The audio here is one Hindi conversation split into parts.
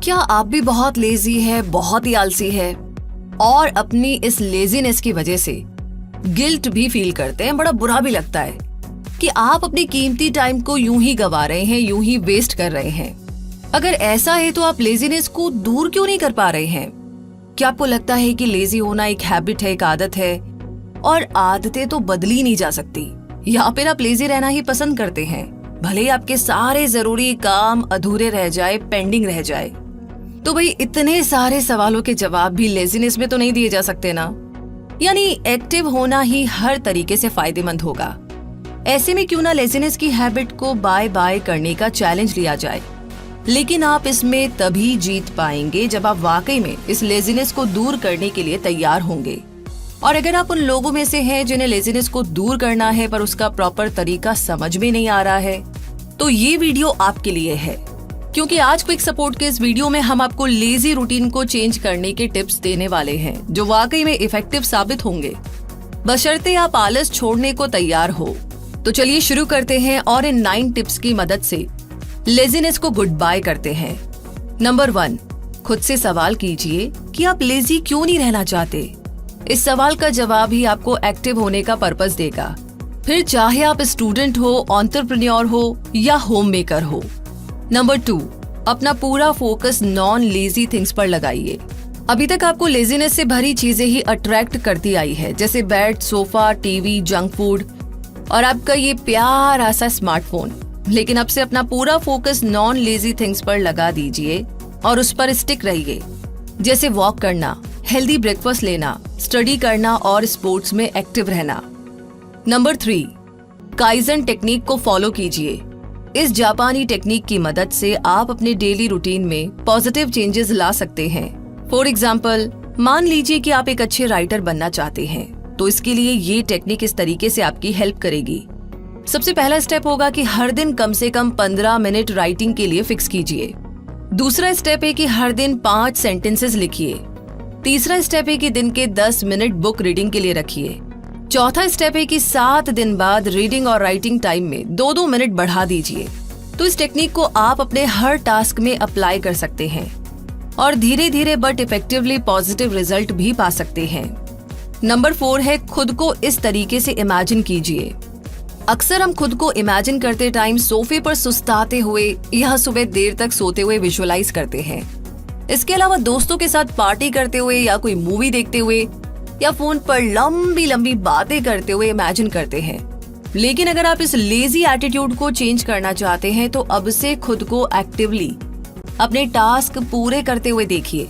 क्या आप भी बहुत लेजी है, बहुत ही आलसी है और अपनी इस लेजीनेस की वजह से गिल्ट भी फील करते हैं, बड़ा बुरा भी लगता है कि आप अपनी कीमती टाइम को यूं ही गवा रहे हैं, यूं ही वेस्ट कर रहे हैं। अगर ऐसा है तो आप लेजीनेस को दूर क्यों नहीं कर पा रहे हैं? क्या आपको लगता है कि लेजी होना एक हैबिट है, एक आदत है और आदतें तो बदली नहीं जा सकती, या फिर आप लेजी रहना ही पसंद करते हैं, भले ही आपके सारे जरूरी काम अधूरे रह जाए, पेंडिंग रह जाए? तो भाई इतने सारे सवालों के जवाब भी लेजीनेस में तो नहीं दिए जा सकते ना। यानी एक्टिव होना ही हर तरीके से फायदेमंद होगा। ऐसे में क्यों ना लेजीनेस की हैबिट को बाय बाय करने का चैलेंज लिया जाए। लेकिन आप इसमें तभी जीत पाएंगे जब आप वाकई में इस लेजीनेस को दूर करने के लिए तैयार होंगे। और अगर आप उन लोगों में से हैं जिन्हें लेजीनेस को दूर करना है पर उसका प्रॉपर तरीका समझ में नहीं आ रहा है, तो ये वीडियो आपके लिए है। क्योंकि आज क्विक सपोर्ट के इस वीडियो में हम आपको लेजी रूटीन को चेंज करने के टिप्स देने वाले हैं जो वाकई में इफेक्टिव साबित होंगे, बशर्ते आप आलस छोड़ने को तैयार हो। तो चलिए शुरू करते हैं और इन 9 टिप्स की मदद से लेजीनेस को गुड बाय करते हैं। नंबर 1, खुद से सवाल कीजिए कि आप लेजी क्यों नहीं रहना चाहते। इस सवाल का जवाब ही आपको एक्टिव होने का पर्पस देगा, फिर चाहे आप स्टूडेंट हो, एंटरप्रेन्योर हो या होम मेकर हो। नंबर 2, अपना पूरा फोकस नॉन लेजी थिंग्स पर लगाइए। अभी तक आपको लेजीनेस से भरी चीजें ही अट्रैक्ट करती आई है, जैसे bed, sofa, TV, junk food और आपका ये प्यारा सा स्मार्टफोन। लेकिन अब से अपना पूरा फोकस नॉन लेजी थिंग्स पर लगा दीजिए और उस पर स्टिक रहिए, जैसे वॉक करना, हेल्दी ब्रेकफास्ट लेना, स्टडी करना और स्पोर्ट्स में एक्टिव रहना। नंबर 3, काइजन टेक्निक को फॉलो कीजिए। इस जापानी टेक्निक की मदद से आप अपने डेली रूटीन में पॉजिटिव चेंजेस ला सकते हैं। फॉर एग्जाम्पल, मान लीजिए कि आप एक अच्छे राइटर बनना चाहते हैं, तो इसके लिए ये टेक्निक इस तरीके से आपकी हेल्प करेगी। सबसे पहला स्टेप होगा कि हर दिन कम से कम 15 मिनट राइटिंग के लिए फिक्स कीजिए। दूसरा स्टेप है कि हर दिन 5 सेंटेंसेस लिखिए। तीसरा स्टेप है कि दिन के 10 मिनट बुक रीडिंग के लिए रखिए। चौथा स्टेप है कि 7 दिन बाद रीडिंग और राइटिंग टाइम में 2-2 मिनट बढ़ा दीजिए। तो इस टेक्निक को आप अपने हर टास्क में अप्लाई कर सकते हैं और धीरे धीरे बट इफेक्टिवली पॉजिटिव रिजल्ट भी पा सकते हैं। नंबर 4 है, खुद को इस तरीके से इमेजिन कीजिए। अक्सर हम खुद को इमेजिन करते टाइम सोफे पर सुस्ताते हुए या सुबह देर तक सोते हुए विजुअलाइज करते हैं। इसके अलावा दोस्तों के साथ पार्टी करते हुए या कोई मूवी देखते हुए या फोन पर लंबी लंबी बातें करते हुए इमेजिन करते हैं। लेकिन अगर आप इस लेजी एटीट्यूड को चेंज करना चाहते हैं तो अब से खुद को एक्टिवली अपने टास्क पूरे करते हुए देखिए।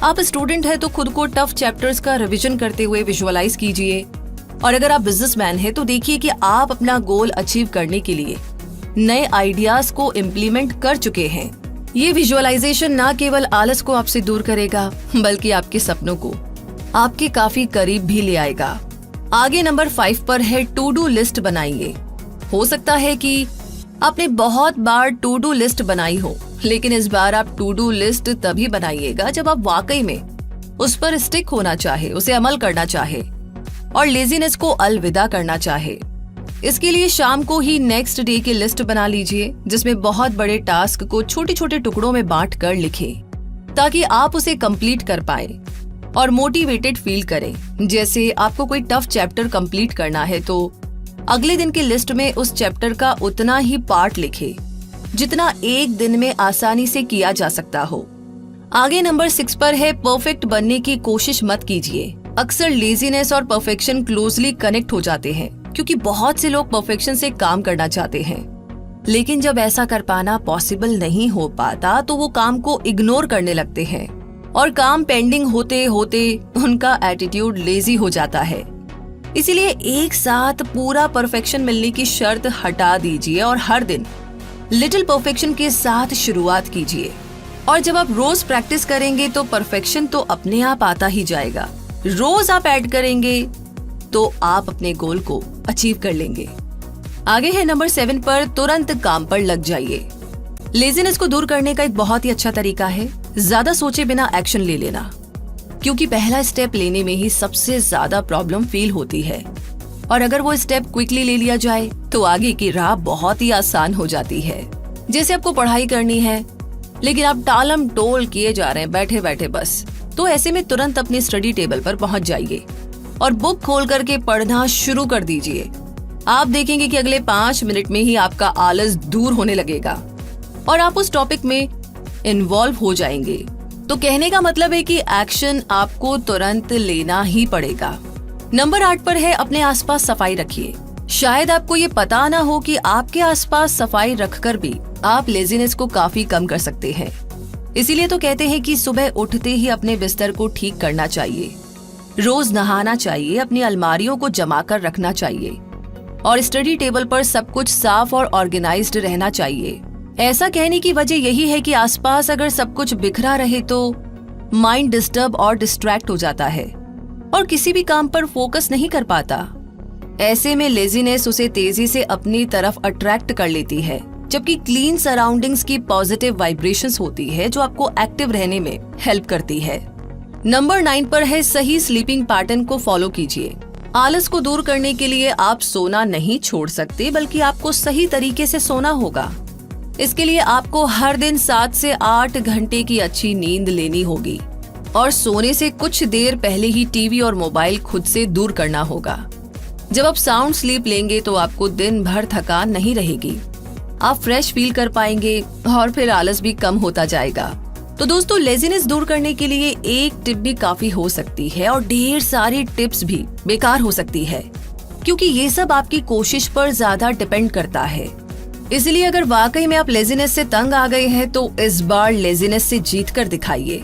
आप स्टूडेंट हैं तो खुद को टफ चैप्टर्स का रिवीजन करते हुए विजुअलाइज कीजिए, और अगर आप बिजनेसमैन हैं तो देखिए कि आप अपना गोल अचीव करने के लिए नए आइडियाज को इम्प्लीमेंट कर चुके हैं। ये विजुअलाइजेशन न केवल आलस को आपसे दूर करेगा बल्कि आपके सपनों को आपके काफी करीब भी ले आएगा। आगे नंबर 5 पर है, टू डू लिस्ट बनाइए। हो सकता है कि आपने बहुत बार टू डू लिस्ट बनाई हो, लेकिन इस बार आप टू डू लिस्ट तभी बनाइएगा जब आप वाकई में उस पर स्टिक होना चाहे, उसे अमल करना चाहे और लेजीनेस को अलविदा करना चाहे। इसके लिए शाम को ही नेक्स्ट डे की लिस्ट बना लीजिए, जिसमें बहुत बड़े टास्क को छोटे छोटे टुकड़ों में बांट कर लिखें, ताकि आप उसे कंप्लीट कर पाए और मोटिवेटेड फील करें। जैसे आपको कोई टफ चैप्टर कंप्लीट करना है तो अगले दिन की लिस्ट में उस चैप्टर का उतना ही पार्ट लिखें जितना एक दिन में आसानी से किया जा सकता हो। आगे नंबर 6 पर है, परफेक्ट बनने की कोशिश मत कीजिए। अक्सर लेजीनेस और परफेक्शन क्लोजली कनेक्ट हो जाते हैं, क्योंकि बहुत से लोग परफेक्शन से काम करना चाहते हैं, लेकिन जब ऐसा कर पाना पॉसिबल नहीं हो पाता तो वो काम को इग्नोर करने लगते हैं और काम पेंडिंग होते होते उनका एटीट्यूड लेजी हो जाता है। इसीलिए एक साथ पूरा परफेक्शन मिलने की शर्त हटा दीजिए और हर दिन लिटिल परफेक्शन के साथ शुरुआत कीजिए। और जब आप रोज प्रैक्टिस करेंगे तो परफेक्शन तो अपने आप आता ही जाएगा। रोज आप ऐड करेंगे तो आप अपने गोल को अचीव कर लेंगे। आगे है नंबर 7 पर, तुरंत काम पर लग जाइए। लेजीनेस को दूर करने का एक बहुत ही अच्छा तरीका है ज्यादा सोचे बिना एक्शन ले लेना, क्योंकि पहला स्टेप लेने में ही सबसे ज्यादा प्रॉब्लम फील होती है और अगर वो स्टेप क्विकली ले लिया जाए तो आगे की राह बहुत ही आसान हो जाती है। जैसे आपको पढ़ाई करनी है लेकिन आप टालम टोल किए जा रहे हैं बैठे बैठे बस। तो ऐसे में तुरंत अपनी स्टडी टेबल पर पहुंच जाइए और बुक खोल करके पढ़ना शुरू कर दीजिए। आप देखेंगे कि अगले 5 मिनट में ही आपका आलस दूर होने लगेगा और आप उस टॉपिक में इन्वॉल्व हो जाएंगे। तो कहने का मतलब है कि एक्शन आपको तुरंत लेना ही पड़ेगा। नंबर 8 पर है अपने आसपास सफाई रखिए। शायद आपको ये पता ना हो कि आपके आसपास सफाई रखकर भी आप लेजीनेस को काफी कम कर सकते हैं। इसीलिए तो कहते हैं कि सुबह उठते ही अपने बिस्तर को ठीक करना चाहिए, रोज नहाना चाहिए, अपनी अलमारियों को जमा कर रखना चाहिए और स्टडी टेबल पर सब कुछ साफ और ऑर्गेनाइज्ड रहना चाहिए। ऐसा कहने की वजह यही है कि आसपास अगर सब कुछ बिखरा रहे तो माइंड डिस्टर्ब और डिस्ट्रैक्ट हो जाता है और किसी भी काम पर फोकस नहीं कर पाता। ऐसे में लेजीनेस उसे तेजी से अपनी तरफ अट्रैक्ट कर लेती है, जबकि क्लीन सराउंडिंग्स की पॉजिटिव वाइब्रेशंस होती है जो आपको एक्टिव रहने में हेल्प करती है। नंबर 9 पर है सही स्लीपिंग पैटर्न को फॉलो कीजिए। आलस को दूर करने के लिए आप सोना नहीं छोड़ सकते, बल्कि आपको सही तरीके से सोना होगा। इसके लिए आपको हर दिन 7 से 8 घंटे की अच्छी नींद लेनी होगी और सोने से कुछ देर पहले ही टीवी और मोबाइल खुद से दूर करना होगा। जब आप साउंड स्लीप लेंगे तो आपको दिन भर थकान नहीं रहेगी, आप फ्रेश फील कर पाएंगे और फिर आलस भी कम होता जाएगा। तो दोस्तों, लेजीनेस दूर करने के लिए एक टिप भी काफी हो सकती है और ढेर सारी टिप्स भी बेकार हो सकती है, क्योंकि ये सब आपकी कोशिश पर ज्यादा डिपेंड करता है। इसलिए अगर वाकई में आप लेजीनेस से तंग आ गए हैं तो इस बार लेजीनेस से जीत कर दिखाइए।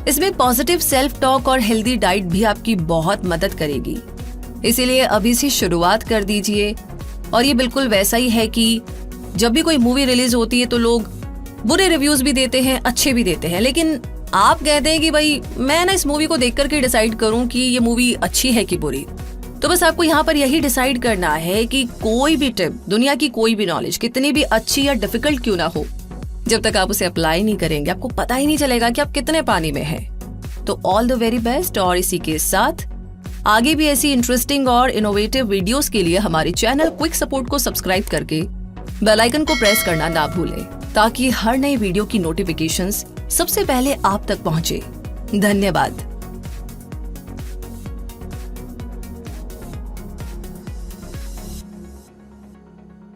इसमें पॉजिटिव सेल्फ टॉक और हेल्दी डाइट भी आपकी बहुत मदद करेगी। इसीलिए अभी से शुरुआत कर दीजिए। और ये बिल्कुल वैसा ही है कि जब भी कोई मूवी रिलीज होती है तो लोग बुरे रिव्यूज भी देते हैं, अच्छे भी देते हैं, लेकिन आप कहते हैं कि भाई मैं ना इस मूवी को देख करके डिसाइड करूं कि ये मूवी अच्छी है कि बुरी। तो बस आपको यहाँ पर यही डिसाइड करना है कि कोई भी टिप, दुनिया की कोई भी नॉलेज कितनी भी अच्छी या डिफिकल्ट क्यों ना हो, जब तक आप उसे अप्लाई नहीं करेंगे आपको पता ही नहीं चलेगा कि आप कितने पानी में हैं। तो ऑल द वेरी बेस्ट। और इसी के साथ आगे भी ऐसी इंटरेस्टिंग और इनोवेटिव वीडियोस के लिए हमारे चैनल क्विक सपोर्ट को सब्सक्राइब करके बेल आइकन को प्रेस करना ना भूलें, ताकि हर नई वीडियो की नोटिफिकेशंस सबसे पहले आप तक पहुंचे। धन्यवाद।